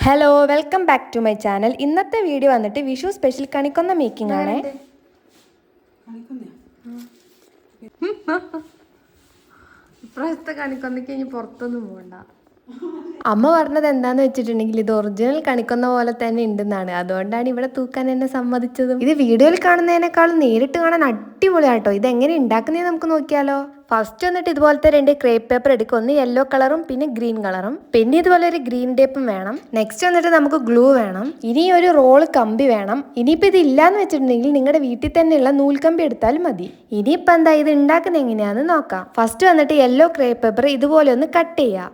Hello welcome back to my channel. ഇന്നത്തെ video വന്നിട്ട് Vishu special കണിക്കൊന്ന മേക്കിംഗ് ആണ്. ഇപ്രാവശ്യത്തെ കണിക്കൊന്നയ്ക്ക് ഇനി പുറത്തൊന്നും പോകണ്ട. അമ്മ പറഞ്ഞത് എന്താന്ന് വെച്ചിട്ടുണ്ടെങ്കിൽ ഇത് ഒറിജിനൽ കണിക്കൊന്ന പോലെ തന്നെ ഉണ്ടെന്നാണ്. അതുകൊണ്ടാണ് ഇവിടെ തൂക്കാൻ എന്നെ സമ്മതിച്ചതും. ഇത് വീഡിയോയിൽ കാണുന്നതിനേക്കാളും നേരിട്ട് കാണാൻ അടിപൊളിയാട്ടോ. ഇത് എങ്ങനെ ഉണ്ടാക്കുന്നതെന്ന് നമുക്ക് നോക്കിയാലോ. ഫസ്റ്റ് വന്നിട്ട് ഇതുപോലത്തെ 2 ക്രേപ്പ് പേപ്പർ എടുക്കും. ഒന്ന് യെല്ലോ കളറും പിന്നെ ഗ്രീൻ കളറും. പിന്നെ ഇതുപോലെ ഒരു ഗ്രീൻ ടേപ്പും വേണം. നെക്സ്റ്റ് വന്നിട്ട് നമുക്ക് ഗ്ലൂ വേണം. ഇനി ഒരു റോള് കമ്പി വേണം. ഇനിയിപ്പോൾ ഇത് ഇല്ലാന്ന് വെച്ചിട്ടുണ്ടെങ്കിൽ നിങ്ങളുടെ വീട്ടിൽ തന്നെയുള്ള നൂൽക്കമ്പി എടുത്താലും മതി. ഇനിയിപ്പോൾ എന്താ ഇത് ഉണ്ടാക്കുന്നത് എങ്ങനെയാണെന്ന് നോക്കാം. ഫസ്റ്റ് വന്നിട്ട് യെല്ലോ ക്രേപ്പ് പേപ്പർ ഇതുപോലെ ഒന്ന് കട്ട് ചെയ്യുക.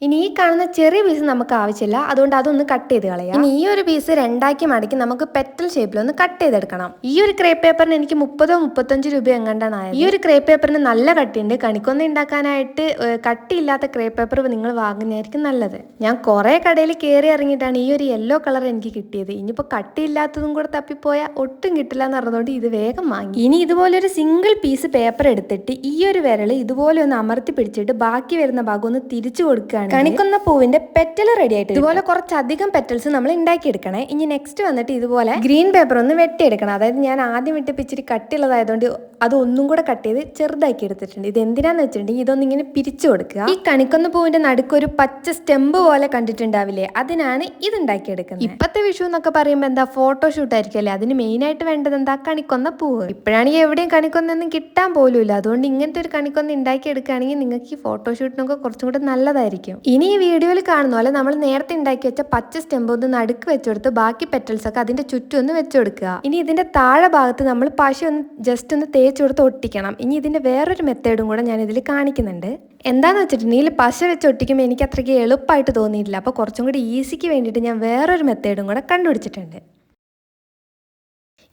ഇനി ഈ കാണുന്ന ചെറിയ പീസ് നമുക്ക് ആവശ്യമില്ല, അതുകൊണ്ട് അതൊന്ന് കട്ട് ചെയ്ത് കളയാം. ഇനി ഈ ഒരു പീസ് 2 മടക്കി നമുക്ക് പെറ്റൽ ഷേപ്പിലൊന്ന് കട്ട് ചെയ്തെടുക്കണം. ഈ ഒരു ക്രേപ്പ് പേപ്പറിന് എനിക്ക് 30-35 രൂപ എങ്ങാണ്ടാണ് ആയത്. ഈ ഒരു ക്രേപ്പ് പേപ്പറിന് നല്ല കട്ടിയുണ്ട്. കണിക്കൊന്ന ഉണ്ടാക്കാനായിട്ട് കട്ടിയില്ലാത്ത ക്രേപ്പ് പേപ്പർ നിങ്ങൾ വാങ്ങുന്നതായിരിക്കും നല്ലത്. ഞാൻ കുറേ കടയിൽ കയറി ഇറങ്ങിയിട്ടാണ് ഈ ഒരു യെല്ലോ കളർ എനിക്ക് കിട്ടിയത്. ഇനിയിപ്പോൾ കട്ടിയില്ലാത്തതും കൂടെ തപ്പിപ്പോയാൽ ഒട്ടും കിട്ടില്ല എന്ന് പറഞ്ഞതുകൊണ്ട് ഇത് വേഗം വാങ്ങി. ഇനി ഇതുപോലെ ഒരു സിംഗിൾ പീസ് പേപ്പർ എടുത്തിട്ട് ഈ ഒരു വിരൽ ഇതുപോലെ ഒന്ന് അമർത്തി പിടിച്ചിട്ട് ബാക്കി വരുന്ന ഭാഗം ഒന്ന് തിരിച്ചു കൊടുക്കുകയാണ്. കണിക്കൊന്ന പൂവിന്റെ പെറ്റൽ റെഡി ആയിട്ട് ഇതുപോലെ കുറച്ചധികം പെറ്റൽസ് നമ്മൾ ഉണ്ടാക്കിയെടുക്കണേ. ഇനി നെക്സ്റ്റ് വന്നിട്ട് ഇതുപോലെ ഗ്രീൻ പേപ്പർ ഒന്ന് വെട്ടിയെടുക്കണം. അതായത് ഞാൻ ആദ്യം വിട്ട് ഇച്ചിരി കട്ടിയുള്ളതായതുകൊണ്ട് അത് ഒന്നും കൂടെ കട്ട് ചെയ്ത് ചെറുതാക്കി എടുത്തിട്ടുണ്ട്. ഇത് എന്തിനാന്ന് വെച്ചിട്ടുണ്ടെങ്കിൽ ഇതൊന്നും ഇങ്ങനെ പിരിച്ചു കൊടുക്കുക. ഈ കണിക്കൊന്ന പൂവിന്റെ നടുക്കൊരു പച്ച സ്റ്റെമ്പ് പോലെ കണ്ടിട്ടുണ്ടാവില്ലേ, അതിനാണ് ഇത് ഉണ്ടാക്കിയെടുക്കുന്നത്. ഇപ്പത്തെ വിഷു എന്നൊക്കെ പറയുമ്പോൾ എന്താ ഫോട്ടോഷൂട്ട് ആയിരിക്കും അല്ലേ. അതിന് മെയിൻ ആയിട്ട് വേണ്ടത് എന്താ, കണിക്കൊന്ന പൂവ്. ഇപ്പോഴാണെങ്കിൽ എവിടെയും കണിക്കൊന്നൊന്നും കിട്ടാൻ പോലും ഇല്ല. അതുകൊണ്ട് ഇങ്ങനത്തെ ഒരു കണിക്കൊന്ന ഉണ്ടാക്കിയെടുക്കുകയാണെങ്കിൽ നിങ്ങൾക്ക് ഈ ഫോട്ടോഷൂട്ടിനൊക്കെ കുറച്ചും കൂടെ നല്ലതായിരിക്കും. ഇനി ഈ വീഡിയോയിൽ കാണുന്ന പോലെ നമ്മൾ നേരത്തെ ഉണ്ടാക്കി വെച്ച പച്ച സ്റ്റെമ്പ് ഒന്ന് നടുക്ക് വെച്ചെടുത്ത് ബാക്കി പെറ്റൽസ് ഒക്കെ അതിന്റെ ചുറ്റും ഒന്ന് വെച്ചെടുക്കുക. ഇനി ഇതിന്റെ താഴെ ഭാഗത്ത് നമ്മൾ പശ ഒന്ന് ജസ്റ്റ് ഒന്ന് തേച്ച് കൊടുത്ത് ഒട്ടിക്കണം. ഇനി ഇതിന്റെ വേറൊരു മെത്തേഡും കൂടെ ഞാൻ ഇതിൽ കാണിക്കുന്നുണ്ട്. എന്താന്ന് വെച്ചിട്ടുണ്ടെങ്കിൽ പശ വെച്ച് ഒട്ടിക്കുമ്പോൾ എനിക്ക് അത്രയ്ക്ക് എളുപ്പമായിട്ട് തോന്നിയിട്ടില്ല. അപ്പോൾ കുറച്ചും കൂടി ഈസിക്ക് വേണ്ടിയിട്ട് ഞാൻ വേറൊരു മെത്തേഡും കൂടെ കണ്ടുപിടിച്ചിട്ടുണ്ട്.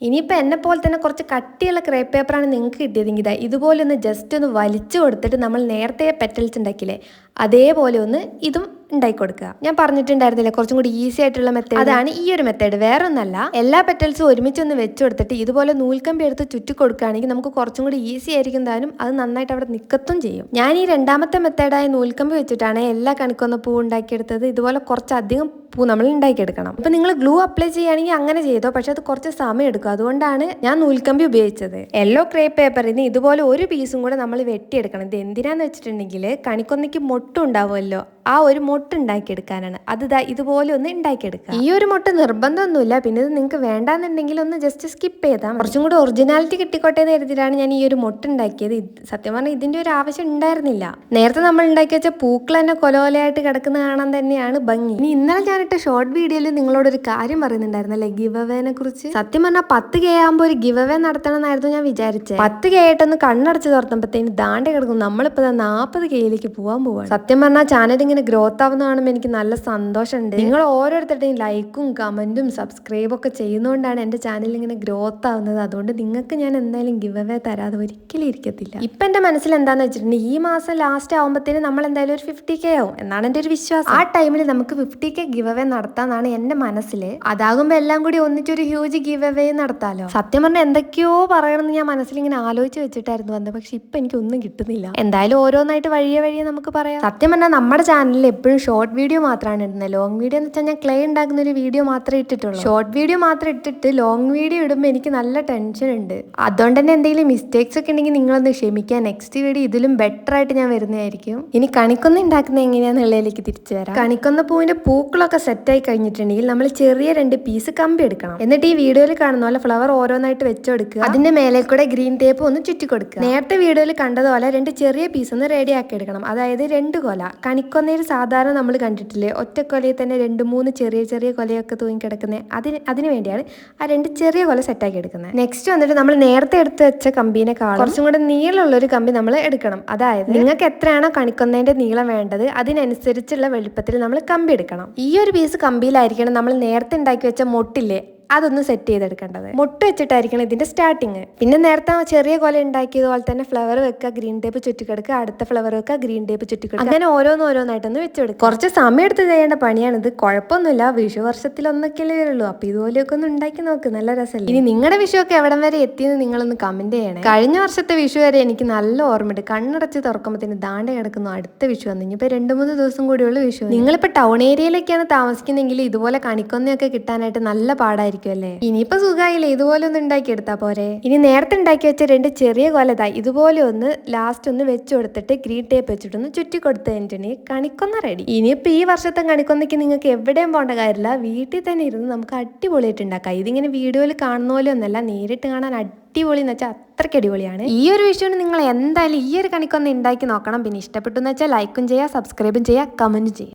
ഇനിയിപ്പോൾ എന്നെ പോലെ തന്നെ കുറച്ച് കട്ടിയുള്ള ക്രേപ്പ് പേപ്പറാണ് നിങ്ങൾക്ക് കിട്ടിയതെങ്കിൽ ഇതുപോലെ ഒന്ന് ജസ്റ്റ് ഒന്ന് വലിച്ചു കൊടുത്തിട്ട് നമ്മൾ നേരത്തെ പെറ്റൽസ് ഉണ്ടാക്കിയില്ലേ അതേപോലെ ഒന്ന് ഇതും ഉണ്ടാക്കി കൊടുക്കുക. ഞാൻ പറഞ്ഞിട്ടുണ്ടായിരുന്നില്ലേ കുറച്ചും കൂടി ഈസി ആയിട്ടുള്ള മെത്തേഡ്, അതാണ് ഈ ഒരു മെത്തേഡ്. വേറെ ഒന്നല്ല, എല്ലാ പെറ്റൽസും ഒരുമിച്ച് ഒന്ന് വെച്ച് കൊടുത്തിട്ട് ഇതുപോലെ നൂൽക്കമ്പി എടുത്ത് ചുറ്റി കൊടുക്കുകയാണെങ്കിൽ നമുക്ക് കുറച്ചും കൂടി ഈസി ആയിരിക്കും താനും, അത് നന്നായിട്ട് അവിടെ നിൽക്കത്തും ചെയ്യും. ഞാൻ ഈ രണ്ടാമത്തെ മെത്തേഡായ നൂൽക്കമ്പി വെച്ചിട്ടാണ് എല്ലാ കണിക്കൊന്ന പൂ ഉണ്ടാക്കിയെടുത്തത്. ഇതുപോലെ കുറച്ചധികം പൂ നമ്മൾ ഉണ്ടാക്കിയെടുക്കണം. ഇപ്പം നിങ്ങൾ ഗ്ലൂ അപ്ലൈ ചെയ്യുകയാണെങ്കിൽ അങ്ങനെ ചെയ്തോ, പക്ഷെ അത് കുറച്ച് സമയം എടുക്കും. അതുകൊണ്ടാണ് ഞാൻ നൂൽക്കമ്പി ഉപയോഗിച്ചത്. യെല്ലോ ക്രേപ്പ് പേപ്പറിന് ഇതുപോലെ ഒരു പീസും കൂടെ നമ്മൾ വെട്ടിയെടുക്കണം. ഇത് എന്തിനാന്ന് വെച്ചിട്ടുണ്ടെങ്കിൽ കണിക്കൊന്നയ്ക്ക് മൊട്ട് ഉണ്ടാവുമല്ലോ, ആ ഒരു മൊട്ട് ഉണ്ടാക്കിയെടുക്കാനാണ്. അത് ഇതുപോലെ ഒന്ന് ഉണ്ടാക്കിയെടുക്കുക. ഈ ഒരു മൊട്ട് നിർബന്ധമൊന്നുമില്ല, പിന്നെ ഇത് നിങ്ങൾക്ക് വേണ്ടാന്നുണ്ടെങ്കിൽ ഒന്ന് ജസ്റ്റ് സ്കിപ്പ് ചെയ്താൽ കുറച്ചും കൂടി ഒറിജിനാലിറ്റി കിട്ടിക്കോട്ടെ എന്ന് കരുതിയിട്ടാണ് ഞാൻ ഈ ഒരു മൊട്ട് ഉണ്ടാക്കിയത്. സത്യം പറഞ്ഞാൽ ഇതിന്റെ ഒരു ആവശ്യം ഉണ്ടായിരുന്നില്ല. നേരത്തെ നമ്മൾ ഉണ്ടാക്കി വെച്ച പൂക്കൾ തന്നെ കൊലകൊലയായിട്ട് കിടക്കുന്ന കാണാൻ തന്നെയാണ് ഭംഗി. ഇനി ഇന്നലെ ഞാനിട്ട ഷോർട്ട് വീഡിയോയിൽ നിങ്ങളോടൊരു കാര്യം പറയുന്നുണ്ടായിരുന്നല്ലേ, ഗിവ് അവേനെ കുറിച്ച്. സത്യം പറഞ്ഞാൽ 10K ആകുമ്പോൾ ഒരു ഗിവ് അവേ നടത്തണം എന്നായിരുന്നു ഞാൻ വിചാരിച്ചത്. 10K ആയിട്ടൊന്ന് കണ്ണടച്ച് തുറന്നപ്പോഴത്തേന് ദാണ്ടെ കിടക്കും നമ്മളിപ്പോൾ 40Kയിലേക്ക് പോകാൻ പോവാണ്. സത്യം പറഞ്ഞാൽ ചാനൽ ഇങ്ങനെ ഗ്രോത്ത് ആവുന്ന കാണുമ്പോൾ എനിക്ക് നല്ല സന്തോഷമുണ്ട്. നിങ്ങൾ ഓരോരുത്തരുടെയും ലൈക്കും കമന്റും സബ്സ്ക്രൈബും ഒക്കെ ചെയ്യുന്നതുകൊണ്ടാണ് എൻ്റെ ചാനൽ ഇങ്ങനെ ഗ്രോത്ത് ആവുന്നത്. അതുകൊണ്ട് നിങ്ങൾക്ക് ഞാൻ എന്തായാലും ഗിവ് അവേ തരാതെ ഒരിക്കലും ഇരിക്കത്തില്ല. ഇപ്പം എൻ്റെ മനസ്സിൽ എന്താണെന്ന് വെച്ചിട്ടുണ്ടെങ്കിൽ ഈ മാസം ലാസ്റ്റ് ആകുമ്പോഴത്തേന് നമ്മൾ എന്തായാലും ഒരു 50K ആവും എന്നാണ് എൻ്റെ ഒരു വിശ്വാസം. ആ ടൈമിൽ നമുക്ക് 50K ഗിവ് അവേ നടത്താന്നാണ് എൻ്റെ മനസ്സിൽ. അതാകുമ്പോൾ എല്ലാം കൂടി ഒന്നിച്ചൊരു ഹ്യൂജ് ഗിവ് അവേ നടത്താലോ. സത്യം പറഞ്ഞാൽ എന്തൊക്കെയോ പറയണമെന്ന് ഞാൻ മനസ്സിൽ ഇങ്ങനെ ആലോചിച്ച് വെച്ചിട്ടായിരുന്നു വന്നത്, പക്ഷെ ഇപ്പം എനിക്കൊന്നും കിട്ടുന്നില്ല. എന്തായാലും ഓരോന്നായിട്ട് വഴിയെ നമുക്ക് പറയാം. സത്യം പറഞ്ഞാൽ നമ്മുടെ ചാനലിൽ എപ്പോഴും ഷോർട്ട് വീഡിയോ മാത്രമാണ് ഇടുന്നത്. ലോങ് വീഡിയോ എന്ന് വെച്ചാൽ ഞാൻ ക്ലേ ഉണ്ടാക്കുന്ന ഒരു വീഡിയോ മാത്രമേ ഇട്ടിട്ടുള്ളൂ. ഷോർട്ട് വീഡിയോ മാത്രം ഇട്ടിട്ട് ലോങ് വീഡിയോ ഇടുമ്പോൾ എനിക്ക് നല്ല ടെൻഷൻ ഉണ്ട്. അതുകൊണ്ട് തന്നെ എന്തെങ്കിലും മിസ്റ്റേക്സ് ഒക്കെ ഉണ്ടെങ്കിൽ നിങ്ങളൊന്ന് ക്ഷമിക്കുക. നെക്സ്റ്റ് വീഡിയോ ഇതിലും ബെറ്റർ ആയിട്ട് ഞാൻ വരുന്നതായിരിക്കും. ഇനി കണിക്കൊന്ന ഉണ്ടാക്കുന്നത് എങ്ങനെയാണെന്നുള്ളതിലേക്ക് തിരിച്ചു വരാം. കണിക്കൊന്ന പൂവിന്റെ പൂക്കളൊക്കെ സെറ്റായി കഴിഞ്ഞിട്ടുണ്ടെങ്കിൽ നമ്മൾ ചെറിയ 2 പീസ് കമ്പി എടുക്കണം. എന്നിട്ട് ഈ വീഡിയോയിൽ കാണുന്ന പോലെ ഫ്ലവർ ഓരോന്നായിട്ട് വെച്ചെടുക്കുക. അതിന്റെ മേലെ കൂടെ ഗ്രീൻ ടേപ്പ് ഒന്ന് ചുറ്റി കൊടുക്കുക. നേരത്തെ വീഡിയോയിൽ കണ്ടതുപോലെ 2 ചെറിയ പീസ് ഒന്ന് റെഡി ആക്കി എടുക്കണം. അതായത് 2 കൊല. കണിക്കൊന്നയിൽ സാധാരണ നമ്മൾ കണ്ടിട്ടില്ലേ ഒറ്റ കൊലയിൽ തന്നെ 2-3 ചെറിയ കൊലയൊക്കെ തൂങ്ങി കിടക്കുന്നത്, അതിന് വേണ്ടിയാണ് ആ 2 ചെറിയ കൊല സെറ്റാക്കി എടുക്കുന്നത്. നെക്സ്റ്റ് വന്നിട്ട് നമ്മൾ നേരത്തെ എടുത്ത് വെച്ച കമ്പീനെക്കാളും കുറച്ചും കൂടെ നീളമുള്ള ഒരു കമ്പി നമ്മൾ എടുക്കണം. അതായത് നിങ്ങൾക്ക് എത്രയാണോ കണിക്കൊന്നതിന്റെ നീളം വേണ്ടത് അതിനനുസരിച്ചുള്ള വലുപ്പത്തിൽ നമ്മൾ കമ്പി എടുക്കണം. ഈ ഒരു പീസ് കമ്പിയിലായിരിക്കണം നമ്മൾ നേരത്തെ ഉണ്ടാക്കി വെച്ച മൊട്ടില്ലേ അതൊന്ന് സെറ്റ് ചെയ്തെടുക്കേണ്ടത്. മുട്ട വെച്ചിട്ടായിരിക്കണം ഇതിന്റെ സ്റ്റാർട്ടിങ്. പിന്നെ നേരത്തെ ചെറിയ കൊല ഉണ്ടാക്കിയതുപോലെ തന്നെ ഫ്ലവർ വെക്കുക, ഗ്രീൻ ടേപ്പ് ചുറ്റിക്കെടുക്കുക, അടുത്ത ഫ്ലവർ വെക്കുക, ഗ്രീൻ ടേപ്പ് ചുറ്റിക്കെടുക്കുക, അങ്ങനെ ഓരോന്നായിട്ടൊന്ന് വെച്ചെടുക്കുക. കുറച്ച് സമയം എടുത്ത് ചെയ്യേണ്ട പണിയാണിത്. കുഴപ്പമൊന്നുമില്ല, വിഷു വർഷത്തിലൊന്നൊക്കെയല്ലേ വരുള്ളൂ. അപ്പൊ ഇതുപോലെയൊക്കെ ഒന്ന് ഉണ്ടാക്കി നോക്ക്, നല്ല രസമല്ലേ. ഇനി നിങ്ങളുടെ വിഷു ഒക്കെ എവിടം വരെ എത്തിയെന്ന് നിങ്ങളൊന്ന് കമന്റ് ചെയ്യണേ. കഴിഞ്ഞ വർഷത്തെ വിഷു വരെ എനിക്ക് നല്ല ഓർമ്മയുണ്ട്. കണ്ണടച്ച് തുറക്കുമ്പോഴത്തേന് ദാണ്ട കിടക്കുന്നു അടുത്ത വിഷു വന്നു. ഇനിയിപ്പോൾ 2-3 ദിവസം കൂടിയുള്ള വിഷു. നിങ്ങളിപ്പോൾ ടൗൺ ഏരിയയിലൊക്കെയാണ് താമസിക്കുന്നെങ്കിൽ ഇതുപോലെ കണിക്കൊന്നയൊക്കെ കിട്ടാനായിട്ട് നല്ല പാടായിരിക്കും അല്ലേ. ഇനിയിപ്പോൾ സുഖമായില്ലേ, ഇതുപോലെ ഒന്ന് ഉണ്ടാക്കി എടുത്താൽ പോരെ. ഇനി നേരത്തെ ഉണ്ടാക്കി വെച്ച 2 ചെറിയ കൊലതായി ഇതുപോലെ ഒന്ന് ലാസ്റ്റ് ഒന്ന് വെച്ച് കൊടുത്തിട്ട് ഗ്രീൻ ടേപ്പ് വെച്ചിട്ടൊന്ന് ചുറ്റി കൊടുത്ത് കഴിഞ്ഞിട്ടുണ്ടെങ്കിൽ കണിക്കൊന്ന റെഡി. ഇനിയിപ്പോൾ ഈ വർഷത്തെ കണിക്കൊന്നയ്ക്ക് നിങ്ങൾക്ക് എവിടെയും പോകേണ്ട കാര്യമില്ല, വീട്ടിൽ തന്നെ ഇരുന്ന് നമുക്ക് അടിപൊളിയായിട്ട് ഉണ്ടാക്കാം. ഇതിങ്ങനെ വീഡിയോയിൽ കാണുന്ന പോലെ ഒന്നല്ല, നേരിട്ട് കാണാൻ അടിപൊളി എന്ന് വെച്ചാൽ അത്രയ്ക്ക് അടിപൊളിയാണ്. ഈ ഒരു വിഷുവിന് നിങ്ങൾ എന്തായാലും ഈ ഒരു കണിക്കൊന്ന് ഉണ്ടാക്കി നോക്കണം. പിന്നെ ഇഷ്ടപ്പെട്ടു എന്ന് വെച്ചാൽ ലൈക്കും ചെയ്യുക, സബ്സ്ക്രൈബും ചെയ്യുക, കമൻറ്റും ചെയ്യുക.